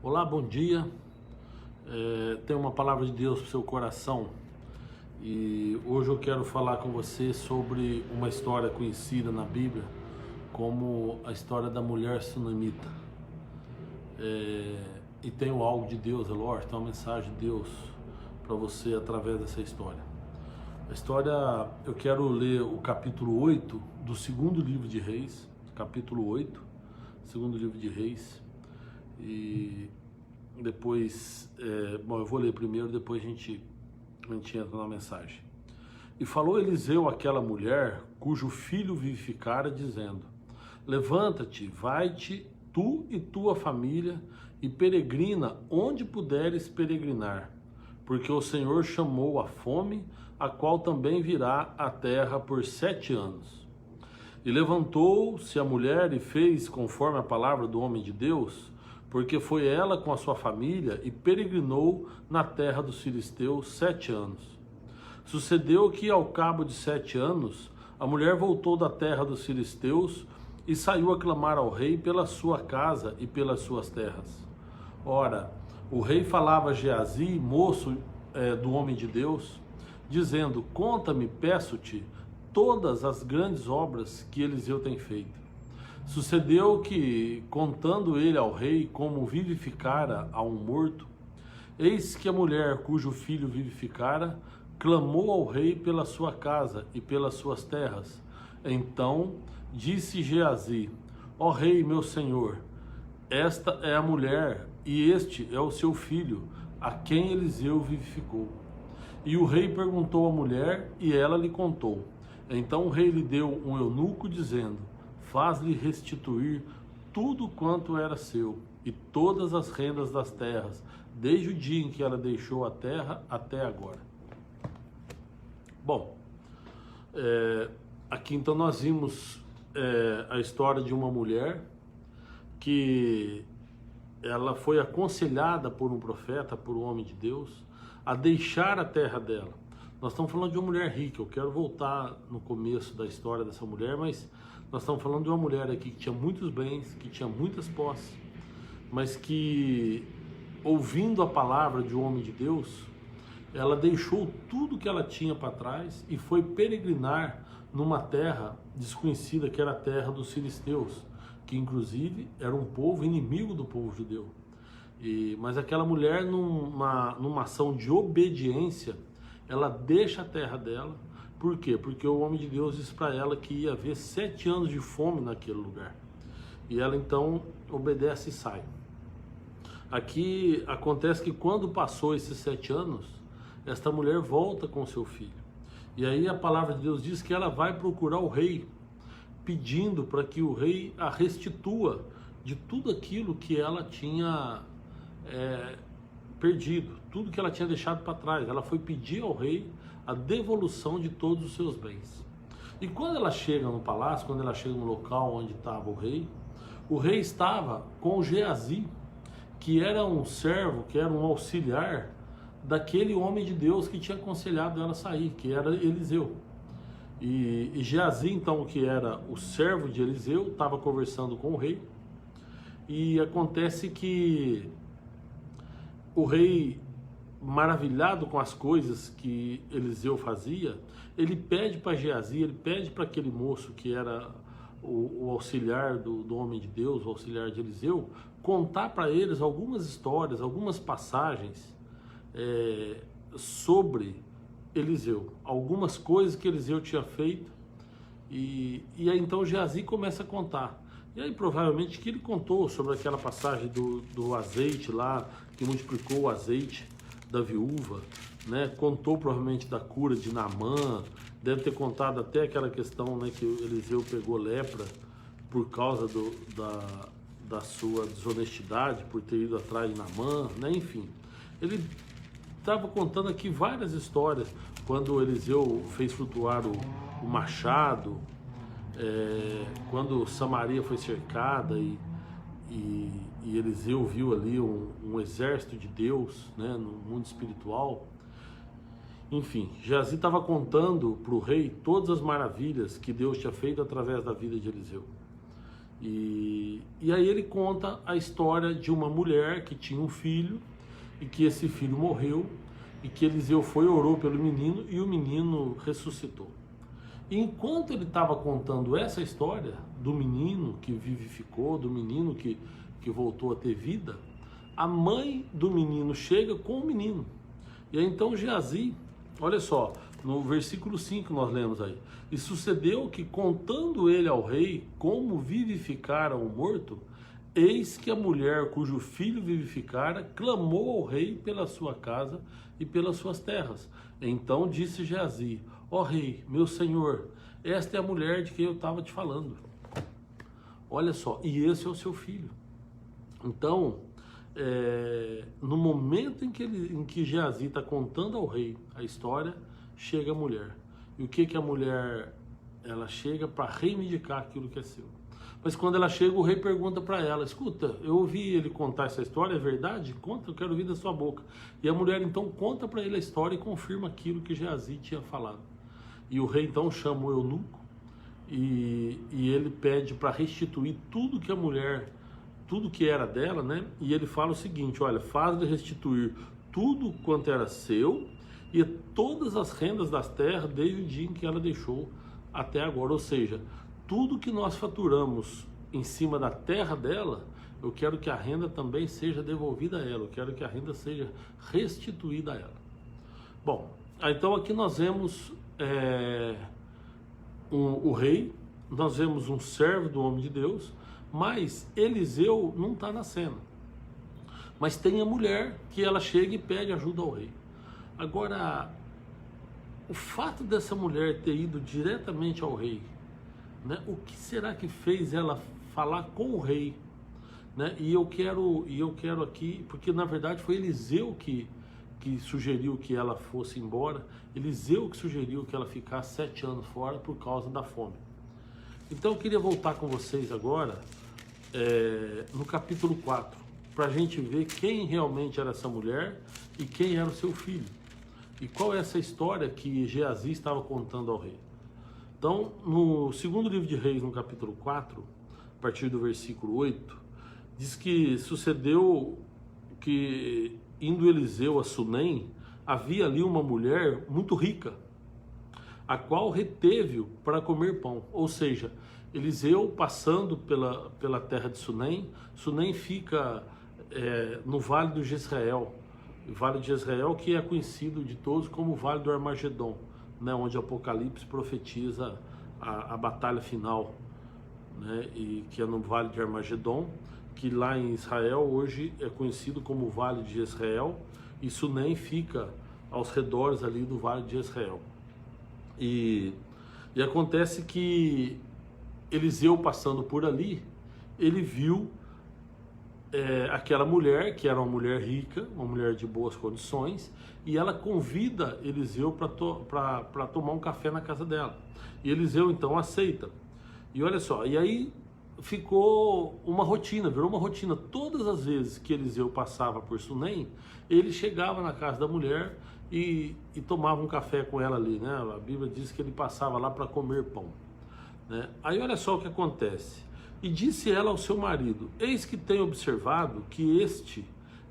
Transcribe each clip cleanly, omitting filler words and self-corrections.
Olá, bom dia. Tem uma palavra de Deus para o seu coração e hoje eu quero falar com você sobre uma história conhecida na Bíblia como a história da mulher sunamita. E tenho algo de Deus, é lógico, tem uma mensagem de Deus para você através dessa história. A história, eu quero ler o capítulo 8 do segundo livro de Reis, capítulo 8, segundo livro de Reis, e depois, eu vou ler primeiro, depois a gente entra na mensagem. E falou Eliseu àquela mulher, cujo filho vivificara, dizendo: levanta-te, vai-te, tu e tua família, e peregrina onde puderes peregrinar, porque o Senhor chamou a fome, a qual também virá à terra por 7 anos. E levantou-se a mulher e fez conforme a palavra do homem de Deus, porque foi ela com a sua família e peregrinou na terra dos filisteus 7 anos. Sucedeu que ao cabo de 7 anos, a mulher voltou da terra dos filisteus e saiu a clamar ao rei pela sua casa e pelas suas terras. Ora, o rei falava a Geazi, moço do homem de Deus, dizendo: conta-me, peço-te, todas as grandes obras que Eliseu tem feito. Sucedeu que, contando ele ao rei como vivificara a um morto, eis que a mulher cujo filho vivificara, clamou ao rei pela sua casa e pelas suas terras. Então disse Geazi: ó rei, meu senhor, esta é a mulher e este é o seu filho, a quem Eliseu vivificou. E o rei perguntou à mulher, e ela lhe contou. Então o rei lhe deu um eunuco, dizendo: faz-lhe restituir tudo quanto era seu, e todas as rendas das terras, desde o dia em que ela deixou a terra até agora. Bom, aqui então nós vimos a história de uma mulher que ela foi aconselhada por um profeta, por um homem de Deus, a deixar a terra dela. Nós estamos falando de uma mulher rica. Eu quero voltar no começo da história dessa mulher, mas nós estamos falando de uma mulher aqui que tinha muitos bens, que tinha muitas posses, mas que, ouvindo a palavra de um homem de Deus, ela deixou tudo que ela tinha para trás e foi peregrinar numa terra desconhecida, que era a terra dos filisteus, que inclusive era um povo inimigo do povo judeu. Mas aquela mulher, numa ação de obediência, ela deixa a terra dela. Por quê? Porque o homem de Deus disse para ela que ia haver 7 anos de fome naquele lugar. E ela então obedece e sai. Aqui acontece que quando passou esses 7 anos, esta mulher volta com seu filho. E aí a palavra de Deus diz que ela vai procurar o rei, pedindo para que o rei a restitua de tudo aquilo que ela tinha perdido, tudo que ela tinha deixado para trás. Ela foi pedir ao rei a devolução de todos os seus bens. E quando ela chega no palácio, quando ela chega no local onde estava o rei estava com Geazi, que era um servo, que era um auxiliar daquele homem de Deus que tinha aconselhado ela a sair, que era Eliseu. E Geazi, então, que era o servo de Eliseu, estava conversando com o rei, e acontece que o rei, maravilhado com as coisas que Eliseu fazia, ele pede para Geazi, ele pede para aquele moço que era o auxiliar do homem de Deus, o auxiliar de Eliseu, contar para eles algumas histórias, algumas passagens sobre Eliseu, algumas coisas que Eliseu tinha feito. E aí então Geazi começa a contar. E aí provavelmente que ele contou sobre aquela passagem do azeite lá, que multiplicou o azeite da viúva, né? Contou provavelmente da cura de Naamã, deve ter contado até aquela questão, né, que Eliseu pegou lepra por causa da sua desonestidade, por ter ido atrás de Naamã, né? Enfim, ele estava contando aqui várias histórias, quando Eliseu fez flutuar o machado, quando Samaria foi cercada e Eliseu viu ali um exército de Deus, né, no mundo espiritual. Enfim, Geazi estava contando para o rei todas as maravilhas que Deus tinha feito através da vida de Eliseu. E aí ele conta a história de uma mulher que tinha um filho e que esse filho morreu e que Eliseu foi e orou pelo menino e o menino ressuscitou. E enquanto ele estava contando essa história do menino que vivificou, do menino que voltou a ter vida, a mãe do menino chega com o menino. E aí então Geazi, olha só, no versículo 5 nós lemos aí: e sucedeu que, contando ele ao rei como vivificara o morto, eis que a mulher cujo filho vivificara clamou ao rei pela sua casa e pelas suas terras. Então disse Geazi: ó rei, meu senhor, esta é a mulher de quem eu estava te falando. Olha só, e esse é o seu filho. Então, no momento em que Geazi está contando ao rei a história, chega a mulher. E o que a mulher, ela chega para reivindicar aquilo que é seu. Mas quando ela chega, o rei pergunta para ela: escuta, eu ouvi ele contar essa história, é verdade? Conta, eu quero ouvir da sua boca. E a mulher então conta para ele a história e confirma aquilo que Geazi tinha falado. E o rei então chama o eunuco e ele pede para restituir tudo que a mulher, tudo que era dela, né? E ele fala o seguinte: olha, faz-lhe restituir tudo quanto era seu e todas as rendas das terras desde o dia em que ela deixou até agora. Ou seja, tudo que nós faturamos em cima da terra dela, eu quero que a renda também seja devolvida a ela, eu quero que a renda seja restituída a ela. Bom, então aqui nós vemos o rei, nós vemos um servo do homem de Deus, mas Eliseu não está na cena. Mas tem a mulher que ela chega e pede ajuda ao rei. Agora, o fato dessa mulher ter ido diretamente ao rei, né, o que será que fez ela falar com o rei? Né? E eu quero aqui, porque na verdade foi Eliseu que sugeriu que ela fosse embora, Eliseu que sugeriu que ela ficasse 7 anos fora por causa da fome. Então eu queria voltar com vocês agora no capítulo 4, para a gente ver quem realmente era essa mulher e quem era o seu filho. E qual é essa história que Geazi estava contando ao rei. Então, no segundo livro de Reis, no capítulo 4, a partir do versículo 8, diz que sucedeu que, indo Eliseu a Sunem, havia ali uma mulher muito rica, a qual reteve-o para comer pão. Ou seja, Eliseu passando pela terra de Sunem. Sunem fica no Vale do Jezreel, o Vale de Jezreel, que é conhecido de todos como o Vale do Armagedon, né, onde Apocalipse profetiza a batalha final, né, e que é no Vale de Armagedon, que lá em Israel hoje é conhecido como o Vale de Jezreel, e Sunem fica aos redores ali do Vale de Jezreel. E acontece que Eliseu, passando por ali, ele viu aquela mulher, que era uma mulher rica, uma mulher de boas condições, e ela convida Eliseu para tomar um café na casa dela. E Eliseu então aceita. E olha só, e aí ficou uma rotina, virou uma rotina. Todas as vezes que Eliseu passava por Sunem, ele chegava na casa da mulher e tomava um café com ela ali, né? A Bíblia diz que ele passava lá para comer pão, né? Aí olha só o que acontece. E disse ela ao seu marido: eis que tenho observado que este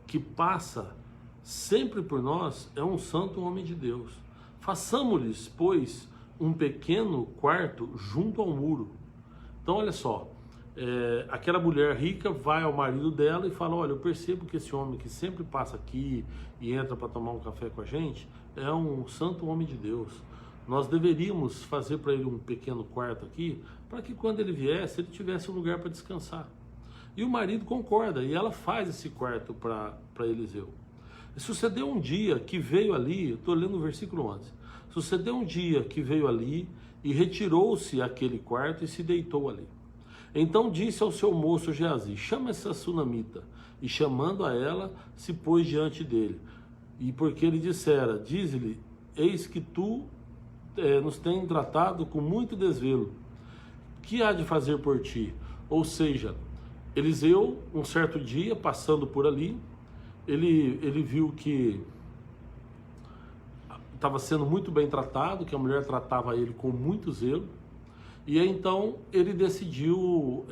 que passa sempre por nós é um santo homem de Deus. Façamos-lhes, pois, um pequeno quarto junto ao muro. Então olha só, aquela mulher rica vai ao marido dela e fala: olha, eu percebo que esse homem que sempre passa aqui e entra para tomar um café com a gente é um santo homem de Deus. Nós deveríamos fazer para ele um pequeno quarto aqui, para que quando ele viesse, ele tivesse um lugar para descansar. E o marido concorda, e ela faz esse quarto para Eliseu. E sucedeu um dia que veio ali, estou lendo o versículo 11, sucedeu um dia que veio ali e retirou-se aquele quarto e se deitou ali. Então disse ao seu moço Geazi: chama essa sunamita. E chamando a ela, se pôs diante dele. E porque ele dissera: dize-lhe, eis que tu nos tem tratado com muito desvelo, que há de fazer por ti? Ou seja, Eliseu, um certo dia, passando por ali, ele viu que estava sendo muito bem tratado, que a mulher tratava ele com muito zelo, E aí, então ele decidiu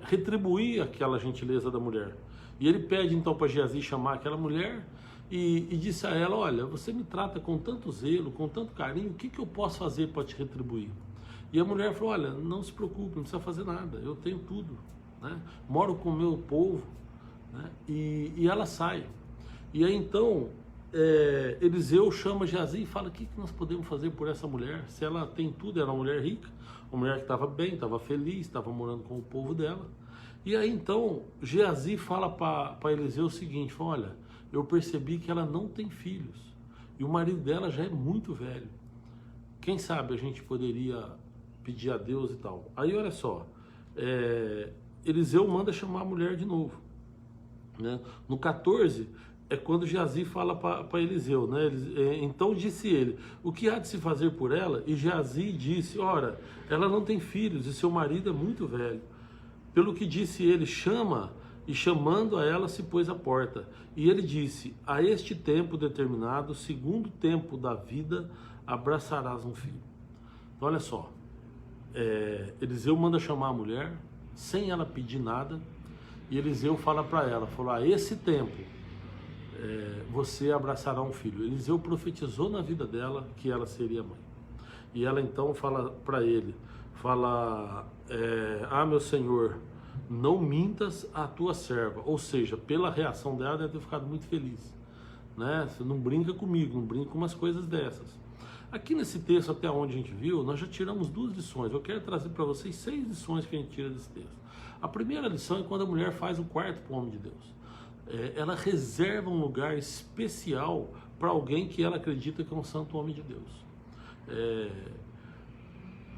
retribuir aquela gentileza da mulher. E ele pede então para Geazi chamar aquela mulher e disse a ela: olha, você me trata com tanto zelo, com tanto carinho, o que eu posso fazer para te retribuir? E a mulher falou: olha, não se preocupe, não precisa fazer nada, eu tenho tudo, né? Moro com o meu povo, né? E ela sai. E aí então Eliseu chama Geazi e fala: o que nós podemos fazer por essa mulher? Se ela tem tudo, era uma mulher rica, uma mulher que estava bem, estava feliz, estava morando com o povo dela. E aí então Geazi fala para Eliseu o seguinte: fala, olha, eu percebi que ela não tem filhos e o marido dela já é muito velho. Quem sabe a gente poderia pedir a Deus e tal. Aí olha só, Eliseu manda chamar a mulher de novo, né? No 14 é quando Geazi fala para Eliseu, né? Então disse ele: o que há de se fazer por ela? E Geazi disse: ora, ela não tem filhos e seu marido é muito velho. Pelo que disse ele: chama. E chamando a ela se pôs à porta. E ele disse: a este tempo determinado, segundo tempo da vida, abraçarás um filho. Então olha só, Eliseu manda chamar a mulher sem ela pedir nada. E Eliseu fala para ela, falou: a esse tempo você abraçará um filho. Eliseu profetizou na vida dela que ela seria mãe. E ela então fala para ele, meu senhor, não mintas a tua serva. Ou seja, pela reação dela, deve ter ficado muito feliz, né? Você não brinca comigo, não brinca com umas coisas dessas. Aqui nesse texto, até onde a gente viu, nós já tiramos 2 lições. Eu quero trazer para vocês 6 lições que a gente tira desse texto. A primeira lição é quando a mulher faz o quarto para o homem de Deus. Ela reserva um lugar especial para alguém que ela acredita que é um santo homem de Deus.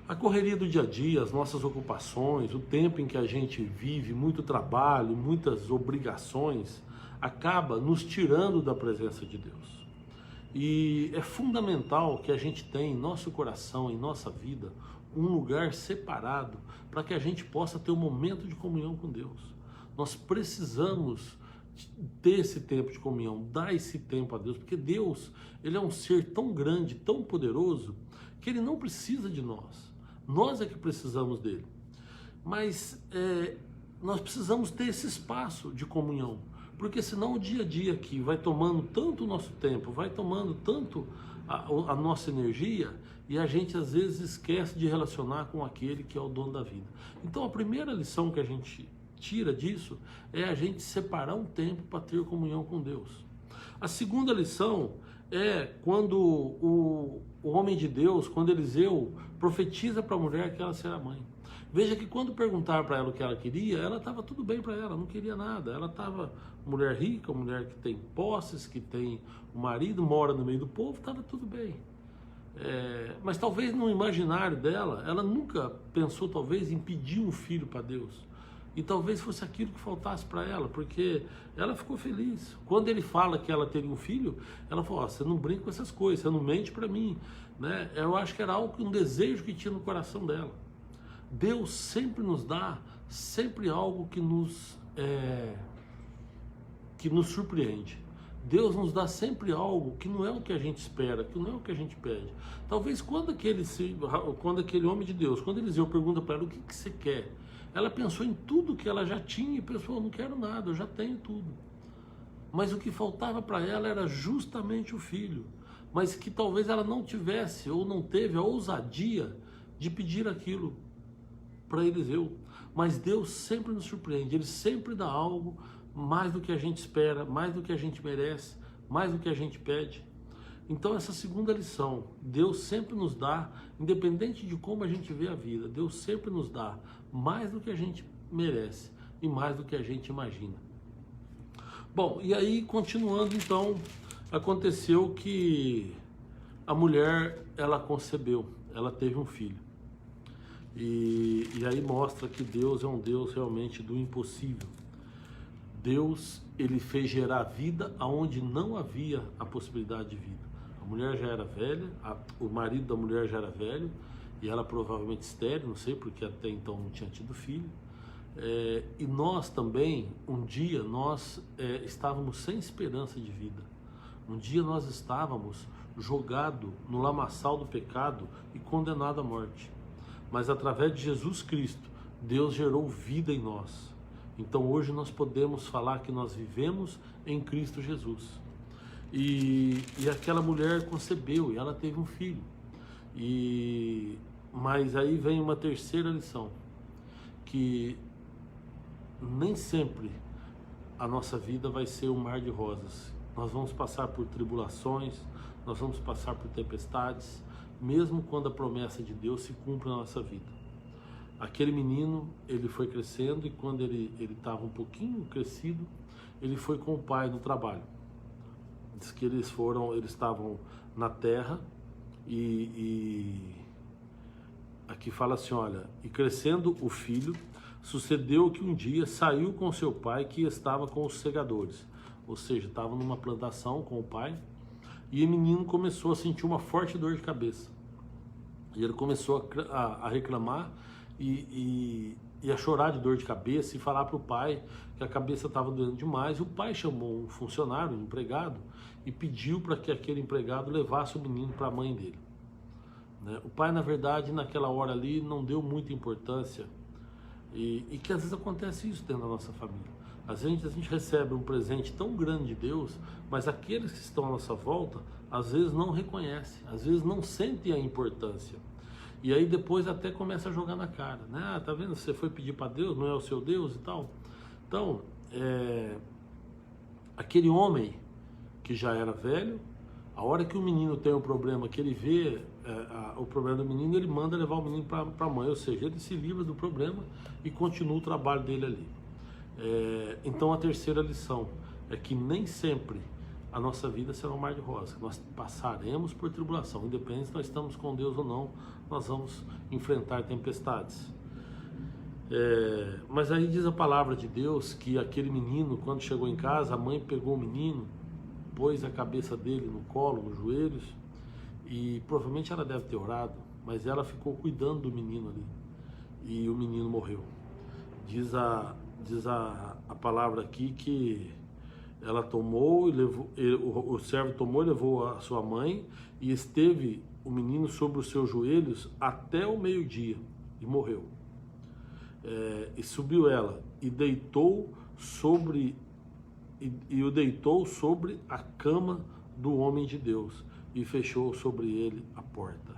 A correria do dia a dia, as nossas ocupações, o tempo em que a gente vive, muito trabalho, muitas obrigações, acaba nos tirando da presença de Deus. E é fundamental que a gente tenha em nosso coração, em nossa vida, um lugar separado para que a gente possa ter um momento de comunhão com Deus. Nós precisamos ter esse tempo de comunhão, dar esse tempo a Deus, porque Deus, ele é um ser tão grande, tão poderoso, que ele não precisa de nós. Nós é que precisamos dele. Mas nós precisamos ter esse espaço de comunhão, porque senão o dia a dia aqui vai tomando tanto o nosso tempo, vai tomando tanto a nossa energia, e a gente às vezes esquece de relacionar com aquele que é o dono da vida. Então a primeira lição que a gente tira disso é a gente separar um tempo para ter comunhão com Deus. A segunda lição é quando o homem de Deus, quando Eliseu profetiza para a mulher que ela será mãe. Veja que quando perguntaram para ela o que ela queria, ela estava tudo bem para ela, não queria nada. Ela estava mulher rica, mulher que tem posses, que tem um marido, mora no meio do povo, estava tudo bem. Mas talvez no imaginário dela, ela nunca pensou talvez em pedir um filho para Deus. E talvez fosse aquilo que faltasse para ela, porque ela ficou feliz. Quando ele fala que ela teria um filho, ela falou: você não brinca com essas coisas, você não mente para mim, né? Eu acho que era algo, um desejo que tinha no coração dela. Deus sempre nos dá, sempre algo que nos surpreende. Deus nos dá sempre algo que não é o que a gente espera, que não é o que a gente pede. Talvez quando aquele homem de Deus, quando Eliseu pergunta para ela: o que você quer? Ela pensou em tudo que ela já tinha e pensou: eu não quero nada, eu já tenho tudo. Mas o que faltava para ela era justamente o filho. Mas que talvez ela não tivesse ou não teve a ousadia de pedir aquilo para Eliseu. Mas Deus sempre nos surpreende, Ele sempre dá algo mais do que a gente espera, mais do que a gente merece, mais do que a gente pede. Então essa segunda lição, Deus sempre nos dá, independente de como a gente vê a vida, Deus sempre nos dá mais do que a gente merece e mais do que a gente imagina. Bom, e aí continuando então, aconteceu que a mulher, ela concebeu, ela teve um filho. E aí mostra que Deus é um Deus realmente do impossível. Deus, ele fez gerar vida aonde não havia a possibilidade de vida. A mulher já era velha, o marido da mulher já era velho, e ela provavelmente estéril, não sei, porque até então não tinha tido filho. E nós também, um dia, nós estávamos sem esperança de vida. Um dia nós estávamos jogados no lamaçal do pecado e condenados à morte. mas através de Jesus Cristo, Deus gerou vida em nós. Então hoje nós podemos falar que nós vivemos em Cristo Jesus. E aquela mulher concebeu e ela teve um filho. Mas aí vem uma terceira lição, que nem sempre a nossa vida vai ser um mar de rosas. Nós vamos passar por tribulações, nós vamos passar por tempestades, mesmo quando a promessa de Deus se cumpre na nossa vida. Aquele menino, ele foi crescendo e quando ele estava um pouquinho crescido, ele foi com o pai no trabalho. Diz que eles estavam na terra e aqui fala assim, olha, e crescendo o filho, sucedeu que um dia saiu com seu pai que estava com os segadores, ou seja, estava numa plantação com o pai, e o menino começou a sentir uma forte dor de cabeça. E ele começou a reclamar e a chorar de dor de cabeça e falar para o pai que a cabeça estava doendo demais. E o pai chamou um funcionário, um empregado, e pediu para que aquele empregado levasse o menino para a mãe dele. O pai, na verdade, naquela hora ali, não deu muita importância e que às vezes acontece isso dentro da nossa família. Às vezes a gente recebe um presente tão grande de Deus, mas aqueles que estão à nossa volta, às vezes não reconhecem, às vezes não sentem a importância. E aí depois até começa a jogar na cara, né? Ah, tá vendo? Você foi pedir para Deus, não é o seu Deus e tal. Então, aquele homem que já era velho, a hora que o menino tem um problema, que ele vê o problema do menino, ele manda levar o menino para a mãe, ou seja, ele se livra do problema e continua o trabalho dele ali. Então a terceira lição é que nem sempre a nossa vida será um mar de rosas. Nós passaremos por tribulação, independente se nós estamos com Deus ou não, nós vamos enfrentar tempestades. Mas aí diz a palavra de Deus que aquele menino, quando chegou em casa, a mãe pegou o menino, pôs a cabeça dele no colo, nos joelhos, e provavelmente ela deve ter orado, mas ela ficou cuidando do menino ali, e o menino morreu. Diz a palavra aqui que ela tomou e levou, o servo tomou e levou a sua mãe, e esteve o menino sobre os seus joelhos até o meio-dia, e morreu. E subiu ela, e deitou sobre o deitou sobre a cama do homem de Deus, e fechou sobre ele a porta.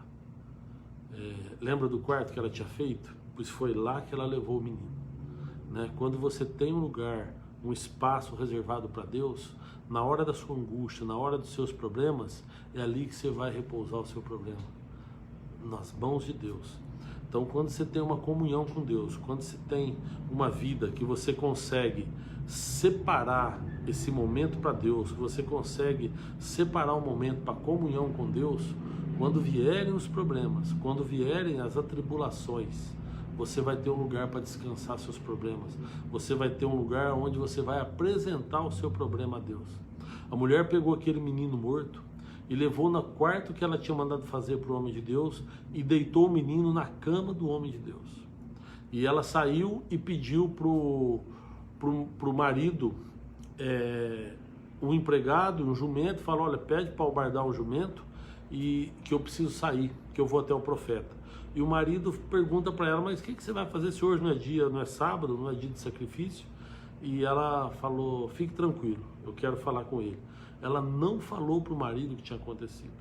Lembra do quarto que ela tinha feito? Pois foi lá que ela levou o menino. Quando você tem um lugar, um espaço reservado para Deus, na hora da sua angústia, na hora dos seus problemas, é ali que você vai repousar o seu problema, nas mãos de Deus. Então, quando você tem uma comunhão com Deus, quando você tem uma vida que você consegue separar esse momento para Deus, que você consegue separar um momento para comunhão com Deus, quando vierem os problemas, quando vierem as atribulações, você vai ter um lugar para descansar seus problemas. Você vai ter um lugar onde você vai apresentar o seu problema a Deus. A mulher pegou aquele menino morto e levou no quarto que ela tinha mandado fazer para o homem de Deus e deitou o menino na cama do homem de Deus. E ela saiu e pediu pro marido, um empregado, um jumento, falou, olha, pede para albardar um jumento e que eu preciso sair, que eu vou até o profeta. E o marido pergunta para ela, mas o que você vai fazer se hoje não é dia, não é sábado, não é dia de sacrifício? E ela falou, fique tranquilo, eu quero falar com ele. Ela não falou para o marido o que tinha acontecido.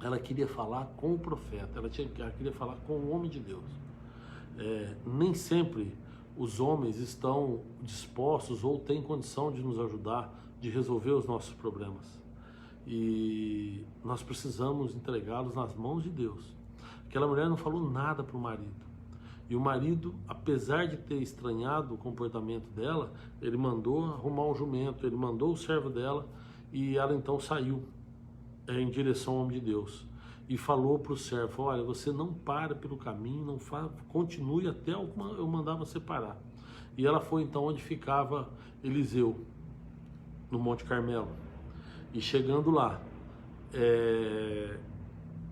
Ela queria falar com o profeta, ela queria falar com o homem de Deus. Nem sempre os homens estão dispostos ou têm condição de nos ajudar, de resolver os nossos problemas. E nós precisamos entregá-los nas mãos de Deus. Aquela mulher não falou nada para o marido. E o marido, apesar de ter estranhado o comportamento dela, ele mandou arrumar um jumento, ele mandou o servo dela, e ela então saiu em direção ao homem de Deus. E falou para o servo, olha, você não para pelo caminho, continue até eu mandar você parar. E ela foi então onde ficava Eliseu, no Monte Carmelo. E chegando lá,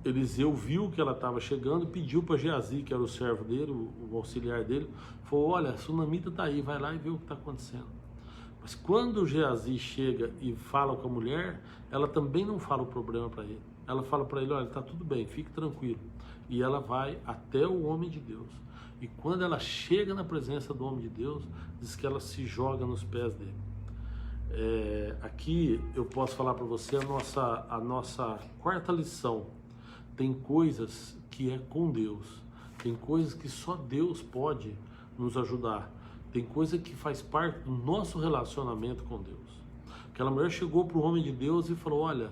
Eliseu viu que ela estava chegando e pediu para Geazi, que era o servo dele, o auxiliar dele, falou, olha, a sunamita está aí, vai lá e vê o que está acontecendo. Mas quando Geazi chega e fala com a mulher, ela também não fala o problema para ele. ela fala para ele, olha, está tudo bem, fique tranquilo. E ela vai até o homem de Deus. E quando ela chega na presença do homem de Deus, diz que ela se joga nos pés dele. Aqui eu posso falar para você a nossa quarta lição. Tem coisas que é com Deus, tem coisas que só Deus pode nos ajudar, tem coisa que faz parte do nosso relacionamento com Deus. Aquela mulher chegou para o homem de Deus e falou, olha,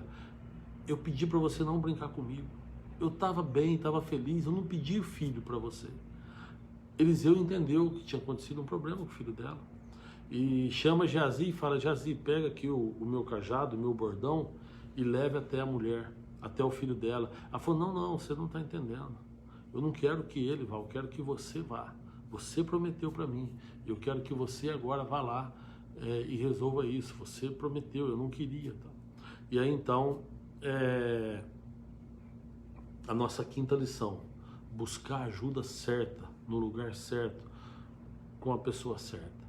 eu pedi para você não brincar comigo, eu estava bem, estava feliz, eu não pedi filho para você. Eliseu entendeu que tinha acontecido um problema com o filho dela e chama Geazi e fala, Geazi, pega aqui o meu cajado, o meu bordão e leve até a mulher, até o filho dela. Ela falou, não, você não está entendendo, eu não quero que ele vá, eu quero que você vá, você prometeu para mim, eu quero que você agora vá lá e resolva isso, você prometeu, eu não queria. Tá? E aí então, a nossa quinta lição, buscar a ajuda certa, no lugar certo, com a pessoa certa.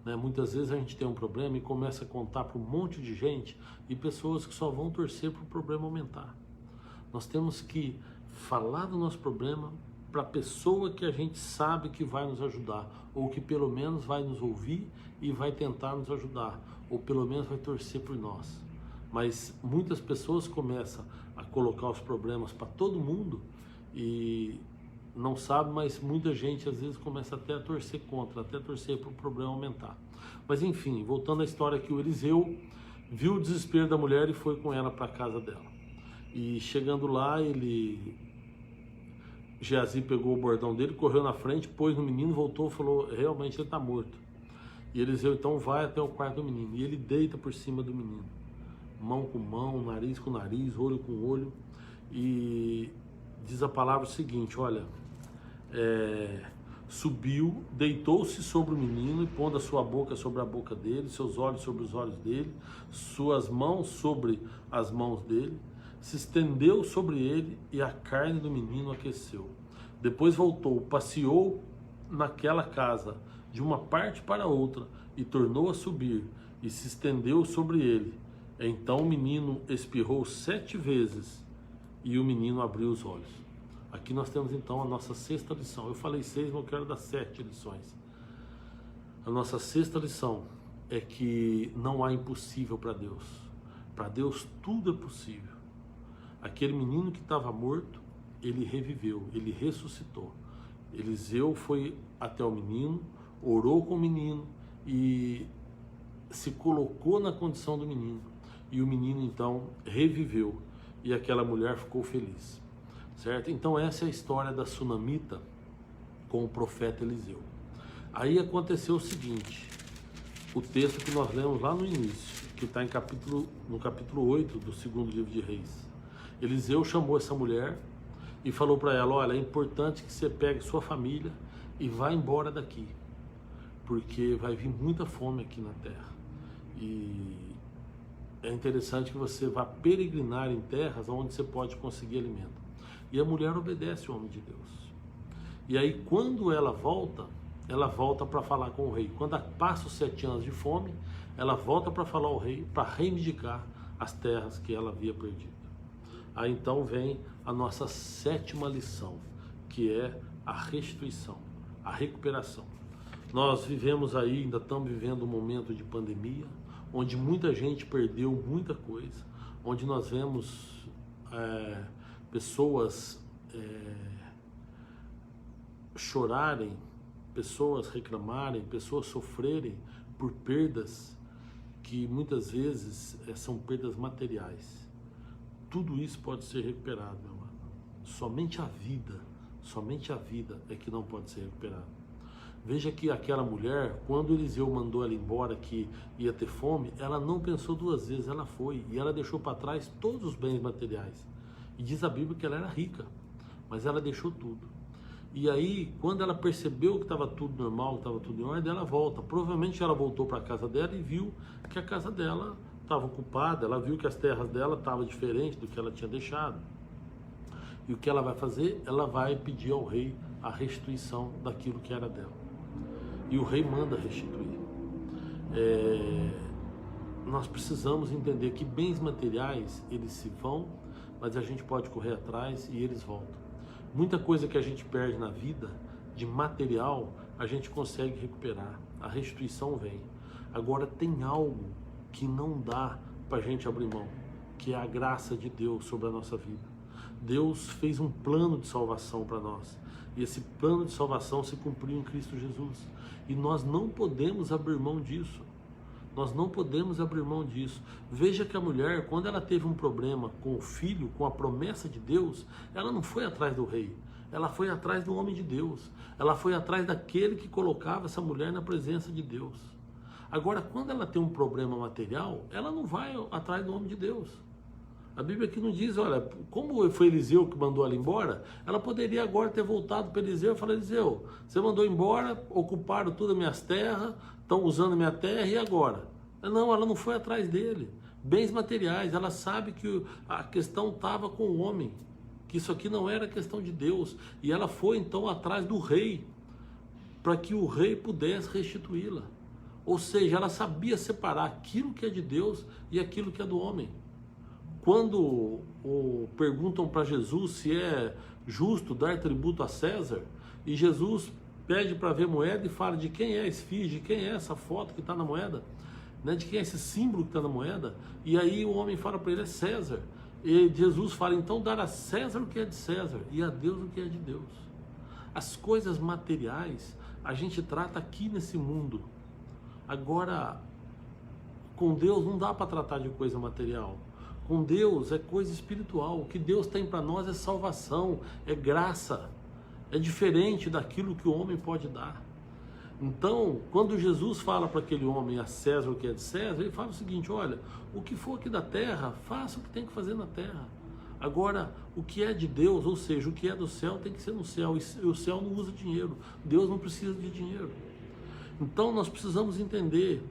Né? Muitas vezes a gente tem um problema e começa a contar para um monte de gente e pessoas que só vão torcer para o problema aumentar. Nós temos que falar do nosso problema para a pessoa que a gente sabe que vai nos ajudar, ou que pelo menos vai nos ouvir e vai tentar nos ajudar, ou pelo menos vai torcer por nós. Mas muitas pessoas começam a colocar os problemas para todo mundo e não sabe, mas muita gente às vezes começa até a torcer contra, até a torcer para o problema aumentar. Mas enfim, voltando à história que o Eliseu viu o desespero da mulher e foi com ela para a casa dela. E chegando lá, Geazi pegou o bordão dele, correu na frente, pôs no menino, voltou e falou, realmente ele está morto. E Eliseu então vai até o quarto do menino e ele deita por cima do menino. Mão com mão, nariz com nariz, olho com olho. E diz a palavra o seguinte, olha, subiu, deitou-se sobre o menino e pondo a sua boca sobre a boca dele, seus olhos sobre os olhos dele, suas mãos sobre as mãos dele, se estendeu sobre ele e a carne do menino aqueceu. Depois voltou, passeou naquela casa de uma parte para outra e tornou a subir e se estendeu sobre ele. Então o menino espirrou 7 vezes e o menino abriu os olhos. Aqui nós temos então a nossa sexta lição. Eu falei 6, mas eu quero dar 7 lições. A nossa sexta lição é que não há impossível para Deus. Para Deus tudo é possível. Aquele menino que estava morto, ele reviveu, ele ressuscitou. Eliseu foi até o menino, orou com o menino e se colocou na condição do menino. E o menino então reviveu e aquela mulher ficou feliz. Certo? Então essa é a história da sunamita com o profeta Eliseu. Aí aconteceu o seguinte, o texto que nós lemos lá no início, que está no capítulo 8 do segundo livro de Reis. Eliseu chamou essa mulher e falou para ela, olha, é importante que você pegue sua família e vá embora daqui, porque vai vir muita fome aqui na terra. E é interessante que você vá peregrinar em terras onde você pode conseguir alimento. E a mulher obedece ao homem de Deus. E aí quando ela volta para falar com o rei. Quando passa os 7 anos de fome, ela volta para falar ao rei, para reivindicar as terras que ela havia perdido. Aí então vem a nossa 7ª lição, que é a restituição, a recuperação. Nós vivemos aí, ainda estamos vivendo um momento de pandemia, onde muita gente perdeu muita coisa, onde nós vemos pessoas chorarem, pessoas reclamarem, pessoas sofrerem por perdas que muitas vezes são perdas materiais. Tudo isso pode ser recuperado, meu amado. Somente a vida é que não pode ser recuperada. Veja que aquela mulher, quando Eliseu mandou ela embora que ia ter fome, ela não pensou 2 vezes, ela foi e ela deixou para trás todos os bens materiais. E diz a Bíblia que ela era rica, mas ela deixou tudo. E aí, quando ela percebeu que estava tudo normal, que estava tudo em ordem, ela volta. Provavelmente ela voltou para a casa dela e viu que a casa dela estava ocupada, ela viu que as terras dela estavam diferentes do que ela tinha deixado. E o que ela vai fazer? Ela vai pedir ao rei a restituição daquilo que era dela. E o rei manda restituir. Nós precisamos entender que bens materiais, eles se vão, mas a gente pode correr atrás e eles voltam. Muita coisa que a gente perde na vida, de material, a gente consegue recuperar. A restituição vem. Agora tem algo que não dá para a gente abrir mão, que é a graça de Deus sobre a nossa vida. Deus fez um plano de salvação para nós. E esse plano de salvação se cumpriu em Cristo Jesus. E nós não podemos abrir mão disso. Nós não podemos abrir mão disso. Veja que a mulher, quando ela teve um problema com o filho, com a promessa de Deus, ela não foi atrás do rei. Ela foi atrás do homem de Deus. Ela foi atrás daquele que colocava essa mulher na presença de Deus. Agora, quando ela tem um problema material, ela não vai atrás do homem de Deus. A Bíblia aqui não diz, olha, como foi Eliseu que mandou ela embora, ela poderia agora ter voltado para Eliseu e falar, Eliseu, você mandou embora, ocuparam todas as minhas terras, estão usando minha terra, e agora? Não, ela não foi atrás dele. Bens materiais, ela sabe que a questão estava com o homem, que isso aqui não era questão de Deus, e ela foi então atrás do rei, para que o rei pudesse restituí-la. Ou seja, ela sabia separar aquilo que é de Deus e aquilo que é do homem. Quando perguntam para Jesus se é justo dar tributo a César, e Jesus pede para ver moeda e fala de quem é a esfinge, de quem é essa foto que está na moeda, né? De quem é esse símbolo que está na moeda, e aí o homem fala para ele, é César. E Jesus fala, então dar a César o que é de César e a Deus o que é de Deus. As coisas materiais a gente trata aqui nesse mundo. Agora, com Deus não dá para tratar de coisa material. Com Deus é coisa espiritual. O que Deus tem para nós é salvação, é graça. É diferente daquilo que o homem pode dar. Então, quando Jesus fala para aquele homem, a César o que é de César, ele fala o seguinte, olha, o que for aqui da terra, faça o que tem que fazer na terra. Agora, o que é de Deus, ou seja, o que é do céu tem que ser no céu. E o céu não usa dinheiro. Deus não precisa de dinheiro. Então, nós precisamos entender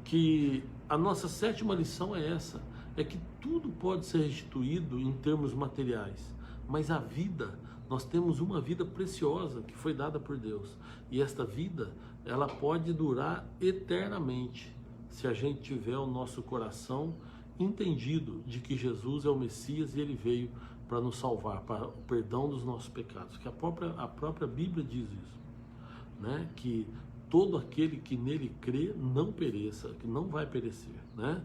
que a nossa sétima lição é essa. É que tudo pode ser restituído em termos materiais, mas a vida, nós temos uma vida preciosa que foi dada por Deus, e esta vida, ela pode durar eternamente, se a gente tiver o nosso coração entendido de que Jesus é o Messias e Ele veio para nos salvar, para o perdão dos nossos pecados, que a própria Bíblia diz isso, né? Que todo aquele que nele crê não pereça, que não vai perecer, né?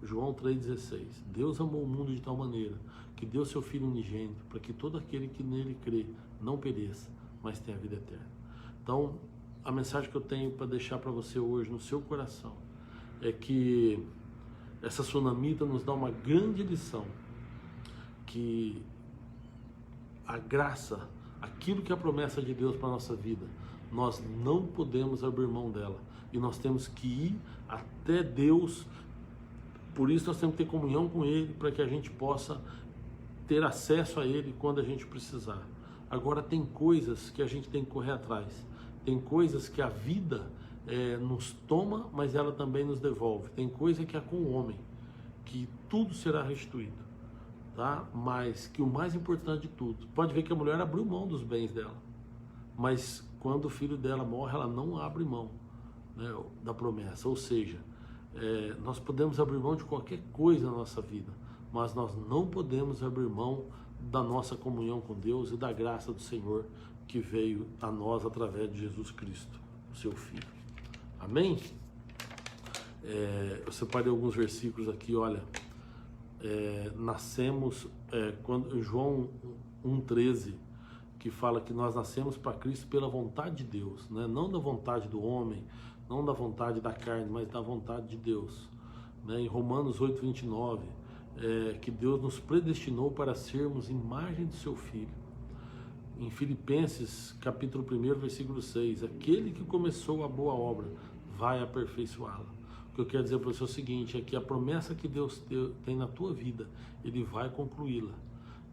João 3,16, Deus amou o mundo de tal maneira que deu seu Filho unigênito para que todo aquele que nele crê não pereça, mas tenha a vida eterna. Então, a mensagem que eu tenho para deixar para você hoje no seu coração é que essa sunamita nos dá uma grande lição, que a graça, aquilo que é a promessa de Deus para a nossa vida, nós não podemos abrir mão dela, e nós temos que ir até Deus. Por isso nós temos que ter comunhão com Ele, para que a gente possa ter acesso a Ele quando a gente precisar. Agora, tem coisas que a gente tem que correr atrás. Tem coisas que a vida nos toma, mas ela também nos devolve. Tem coisa que é com o homem, que tudo será restituído, tá? Mas que o mais importante de tudo, pode ver que a mulher abriu mão dos bens dela, mas quando o filho dela morre, ela não abre mão, né, da promessa. Ou seja, nós podemos abrir mão de qualquer coisa na nossa vida, mas nós não podemos abrir mão da nossa comunhão com Deus e da graça do Senhor que veio a nós através de Jesus Cristo, o seu Filho. Amém? Eu separei alguns versículos aqui, olha, nascemos, quando João 1,13, que fala que nós nascemos para Cristo pela vontade de Deus, né? Não da vontade do homem, não da vontade da carne, mas da vontade de Deus, né? Em Romanos 8,29, que Deus nos predestinou para sermos imagem do seu Filho. Em Filipenses, capítulo 1, versículo 6, aquele que começou a boa obra vai aperfeiçoá-la. O que eu quero dizer para você é o seguinte, é que a promessa que Deus tem na tua vida, Ele vai concluí-la,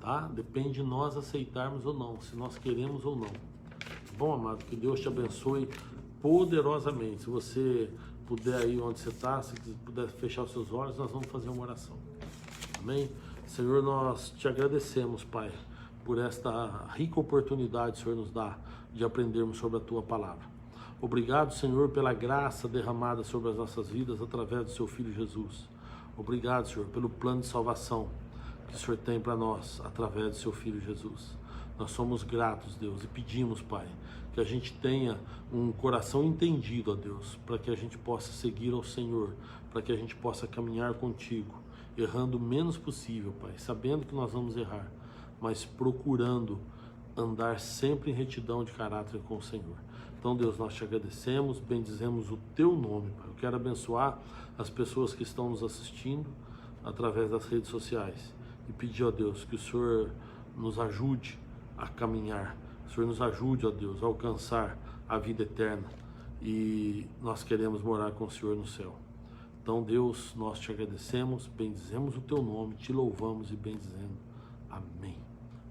tá? Depende de nós aceitarmos ou não, se nós queremos ou não. Bom, amado, que Deus te abençoe poderosamente. Se você puder aí onde você está, se puder fechar os seus olhos, nós vamos fazer uma oração. Amém? Senhor, nós te agradecemos, Pai, por esta rica oportunidade que o Senhor nos dá de aprendermos sobre a Tua Palavra. Obrigado, Senhor, pela graça derramada sobre as nossas vidas através do Seu Filho Jesus. Obrigado, Senhor, pelo plano de salvação que o Senhor tem para nós através do seu Filho Jesus. Nós somos gratos, Deus, e pedimos, Pai, que a gente tenha um coração entendido, ó Deus, para que a gente possa seguir ao Senhor, para que a gente possa caminhar contigo, errando o menos possível, Pai, sabendo que nós vamos errar, mas procurando andar sempre em retidão de caráter com o Senhor. Então, Deus, nós te agradecemos, bendizemos o teu nome, Pai. Eu quero abençoar as pessoas que estão nos assistindo através das redes sociais e pedir, ó Deus, que o Senhor nos ajude a caminhar, o Senhor nos ajude, ó Deus, a alcançar a vida eterna, e nós queremos morar com o Senhor no céu. Então, Deus, nós te agradecemos, bendizemos o teu nome, te louvamos e bendizemos. Amém.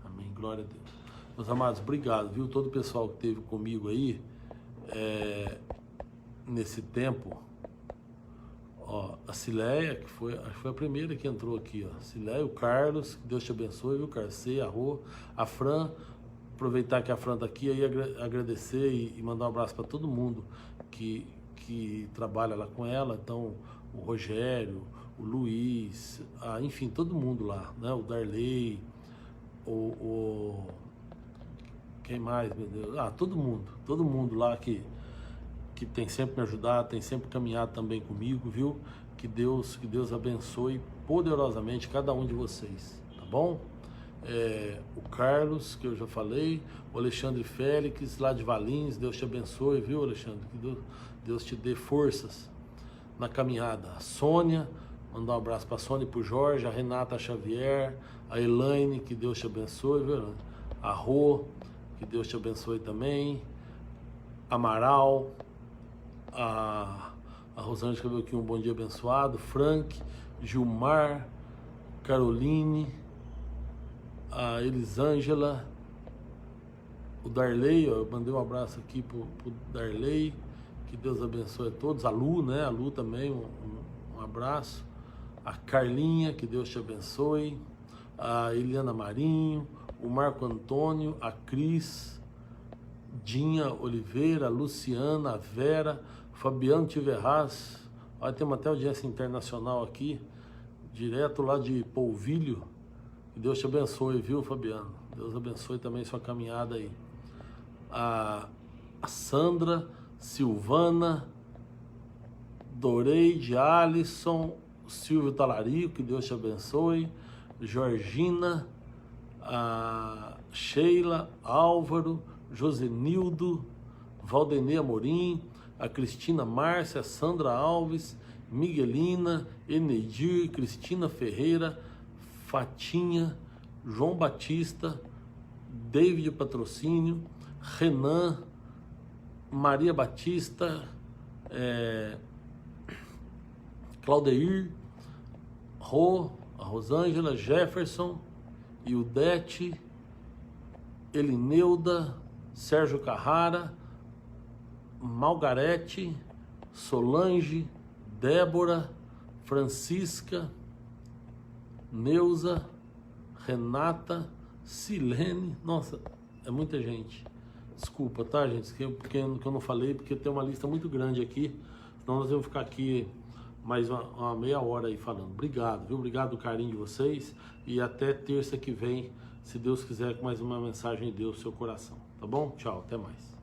Amém. Glória a Deus. Meus amados, obrigado, viu? Todo o pessoal que esteve comigo aí, nesse tempo, ó, a Cileia, que foi a primeira que entrou aqui, ó, Cileia, o Carlos, que Deus te abençoe, viu, Carlos? A Rô, a Fran, aproveitar que a Fran tá aqui, aí agradecer e mandar um abraço para todo mundo que trabalha lá com ela, então, o Rogério, o Luiz, enfim, todo mundo lá, né, o Darley, quem mais, meu Deus? Todo mundo lá que tem sempre me ajudado, tem sempre caminhado também comigo, viu? Que Deus abençoe poderosamente cada um de vocês, tá bom? O Carlos, que eu já falei, o Alexandre Félix, lá de Valinhos, Deus te abençoe, viu, Alexandre? Que Deus te dê forças na caminhada. A Sônia, mandar um abraço para a Sônia e para o Jorge, a Renata Xavier, a Elaine, que Deus te abençoe, viu? A Rô, que Deus te abençoe também, Amaral, a Rosângela escreveu aqui um bom dia abençoado, Frank, Gilmar, Caroline, a Elisângela, o Darley, ó, eu mandei um abraço aqui pro Darley, que Deus abençoe a todos, a Lu, né, a Lu também, um abraço, a Carlinha, que Deus te abençoe, a Eliana Marinho, o Marco Antônio, a Cris, Dinha Oliveira, a Luciana, a Vera, Fabiano Tiverraz, olha, temos até audiência internacional aqui, direto lá de Polvilho, que Deus te abençoe, viu, Fabiano? Deus abençoe também sua caminhada aí. A Sandra, Silvana, Doreide, Alisson, Silvio Talario, que Deus te abençoe, Georgina, a Sheila, Álvaro, Josenildo, Valdenê Amorim, a Cristina Márcia, Sandra Alves, Miguelina, Enedir, Cristina Ferreira, Fatinha, João Batista, David Patrocínio, Renan, Maria Batista, Claudeir, a Rosângela, Jefferson, Ildete, Elineuda, Sérgio Carrara, Margarete, Solange, Débora, Francisca, Neuza, Renata, Silene, nossa, é muita gente. Desculpa, tá, gente? Que eu não falei, porque tem uma lista muito grande aqui, senão nós vamos ficar aqui mais uma meia hora aí falando. Obrigado, viu? Obrigado do carinho de vocês e até terça que vem, se Deus quiser, com mais uma mensagem de Deus no seu coração. Tá bom? Tchau, até mais.